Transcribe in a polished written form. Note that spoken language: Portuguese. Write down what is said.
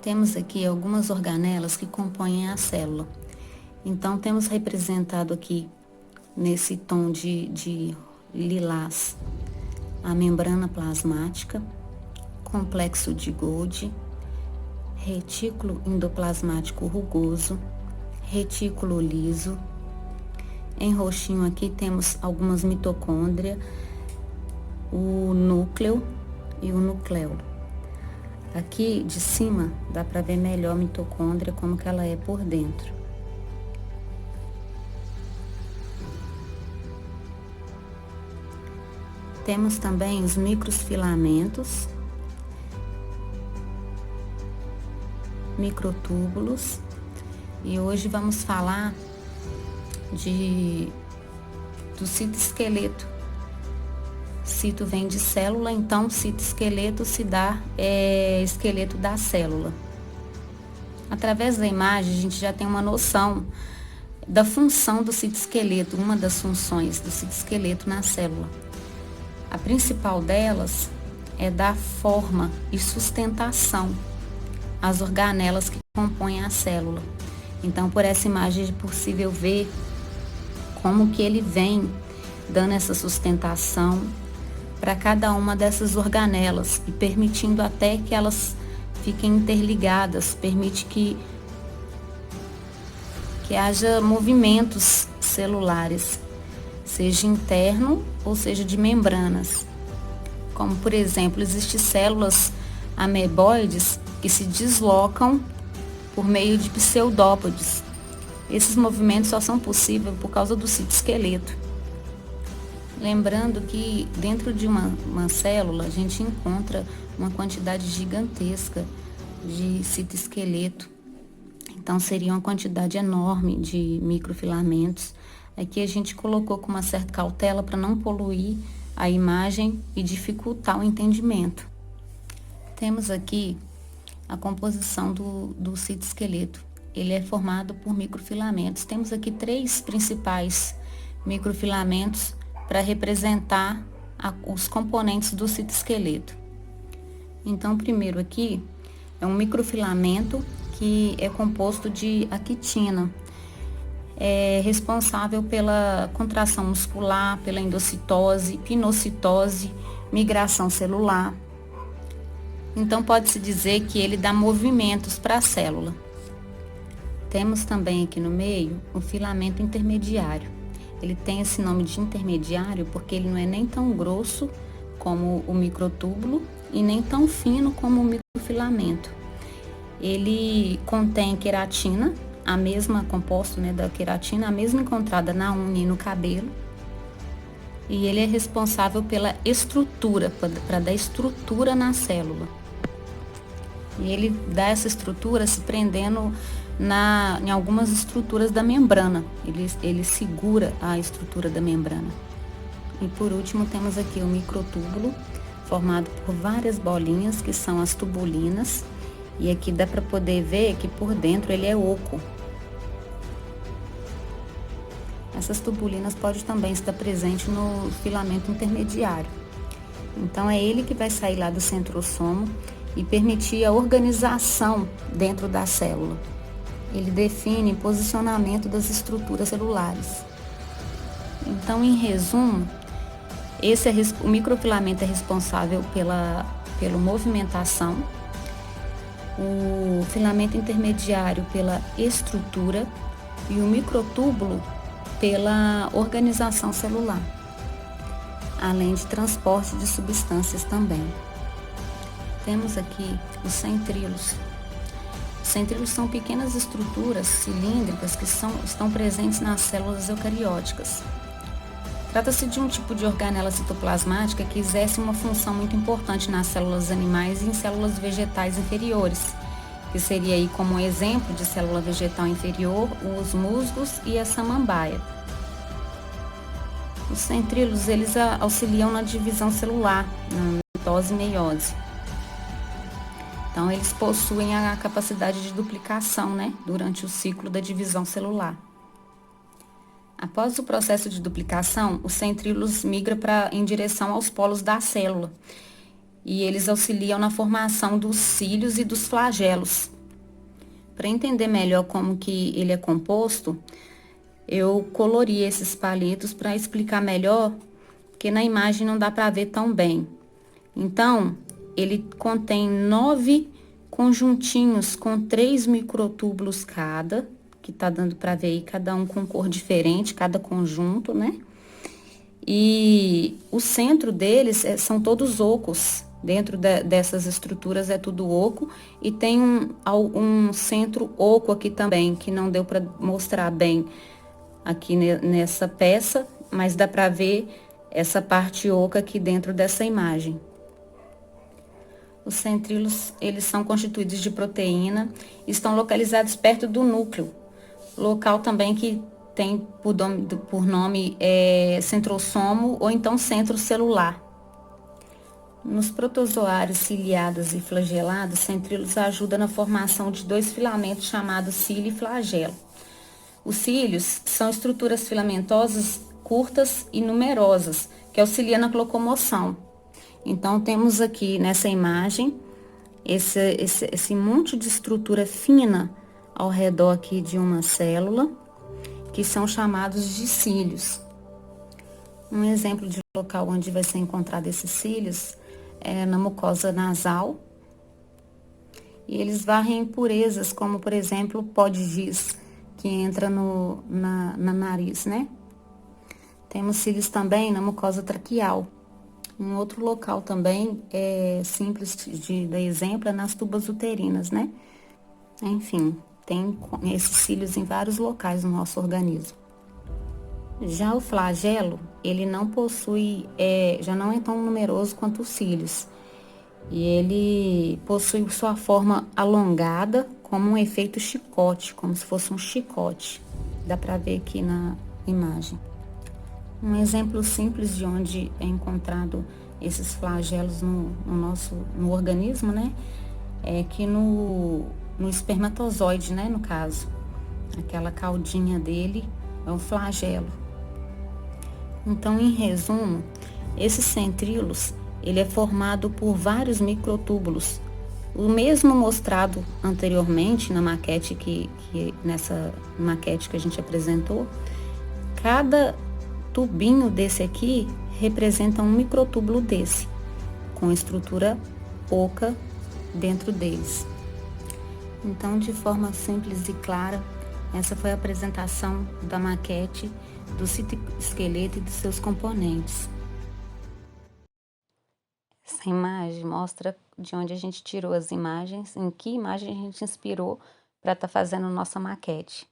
Temos aqui algumas organelas que compõem a célula. Então, temos representado aqui, nesse tom de lilás, a membrana plasmática, complexo de Golgi, retículo endoplasmático rugoso, retículo liso. Em roxinho aqui temos algumas mitocôndrias, o núcleo e o nucleolo. Aqui de cima dá para ver melhor a mitocôndria, como que ela é por dentro. Temos também os microfilamentos, microtúbulos, e hoje vamos falar do citoesqueleto. Cito vem de célula, então citoesqueleto se dá esqueleto da célula. Através da imagem a gente já tem uma noção da função do citoesqueleto, uma das funções do citoesqueleto na célula. A principal delas é dar forma e sustentação às organelas que compõem a célula. Então, por essa imagem é possível ver como que ele vem dando essa sustentação para cada uma dessas organelas e permitindo até que elas fiquem interligadas, permite que haja movimentos celulares, seja interno ou seja de membranas. Como, por exemplo, existem células ameboides que se deslocam por meio de pseudópodes. Esses movimentos só são possíveis por causa do citoesqueleto. Lembrando que dentro de uma célula a gente encontra uma quantidade gigantesca de citoesqueleto. Então seria uma quantidade enorme de microfilamentos. Aqui a gente colocou com uma certa cautela para não poluir a imagem e dificultar o entendimento. Temos aqui a composição do citoesqueleto. Ele é formado por microfilamentos. Temos aqui 3 principais microfilamentos para representar os componentes do citoesqueleto. Então, primeiro aqui é um microfilamento que é composto de actina. É responsável pela contração muscular, pela endocitose, pinocitose, migração celular. Então, pode-se dizer que ele dá movimentos para a célula. Temos também aqui no meio o filamento intermediário. Ele tem esse nome de intermediário porque ele não é nem tão grosso como o microtúbulo e nem tão fino como o microfilamento. Ele contém queratina, a mesma composta, da queratina, a mesma encontrada na unha e no cabelo. E ele é responsável pela estrutura, para dar estrutura na célula. E ele dá essa estrutura se prendendo em algumas estruturas da membrana. Ele segura a estrutura da membrana. E por último temos aqui o microtúbulo, formado por várias bolinhas, que são as tubulinas. E aqui dá para poder ver que por dentro ele é oco. Essas tubulinas podem também estar presentes no filamento intermediário. Então é ele que vai sair lá do centrosomo e permitir a organização dentro da célula. Ele define o posicionamento das estruturas celulares. Então, em resumo, o microfilamento é responsável pela movimentação, o filamento intermediário pela estrutura e o microtúbulo pela organização celular, além de transporte de substâncias também. Temos aqui os centríolos. Os centríolos são pequenas estruturas cilíndricas que estão presentes nas células eucarióticas. Trata-se de um tipo de organela citoplasmática que exerce uma função muito importante nas células animais e em células vegetais inferiores, que seria aí como exemplo de célula vegetal inferior, os musgos e a samambaia. Os centríolos, eles auxiliam na divisão celular, na mitose e meiose. Então, eles possuem a capacidade de duplicação, durante o ciclo da divisão celular. Após o processo de duplicação, os centríolos migram em direção aos polos da célula e eles auxiliam na formação dos cílios e dos flagelos, Para entender melhor como que ele é composto, eu colori esses palitos para explicar melhor, porque na imagem não dá para ver tão bem. Então, ele contém 9 conjuntinhos com 3 microtúbulos cada, que tá dando para ver aí, cada um com cor diferente, cada conjunto, né? E o centro deles são todos ocos. Dentro dessas estruturas é tudo oco e tem um centro oco aqui também, que não deu para mostrar bem aqui nessa peça, mas dá para ver essa parte oca aqui dentro dessa imagem. Os centríolos, eles são constituídos de proteína, estão localizados perto do núcleo, local também que tem por nome centrosomo ou então centro celular. Nos protozoários ciliados e flagelados, centríolos ajudam na formação de 2 filamentos chamados cílio e flagelo. Os cílios são estruturas filamentosas curtas e numerosas, que auxiliam na locomoção. Então, temos aqui nessa imagem esse monte de estrutura fina ao redor aqui de uma célula, que são chamados de cílios. Um exemplo de local onde vai ser encontrado esses cílios é na mucosa nasal. E eles varrem impurezas, como por exemplo o pó de giz, que entra na nariz, né? Temos cílios também na mucosa traqueal. Um outro local também simples de dar exemplo é nas tubas uterinas, né? Enfim, tem esses cílios em vários locais no nosso organismo. Já o flagelo, ele não possui, já não é tão numeroso quanto os cílios. E ele possui sua forma alongada, como um efeito chicote, como se fosse um chicote. Dá para ver aqui na imagem. Um exemplo simples de onde é encontrado esses flagelos no organismo, né? É que no espermatozoide, né? No caso, aquela caudinha dele é um flagelo. Então, em resumo, esses centríolos, ele é formado por vários microtúbulos. O mesmo mostrado anteriormente na maquete nessa maquete que a gente apresentou, cada tubinho desse aqui representa um microtúbulo desse, com estrutura oca dentro deles. Então, de forma simples e clara, essa foi a apresentação da maquete do citoesqueleto e dos seus componentes. Essa imagem mostra de onde a gente tirou as imagens, em que imagem a gente inspirou para estar fazendo nossa maquete.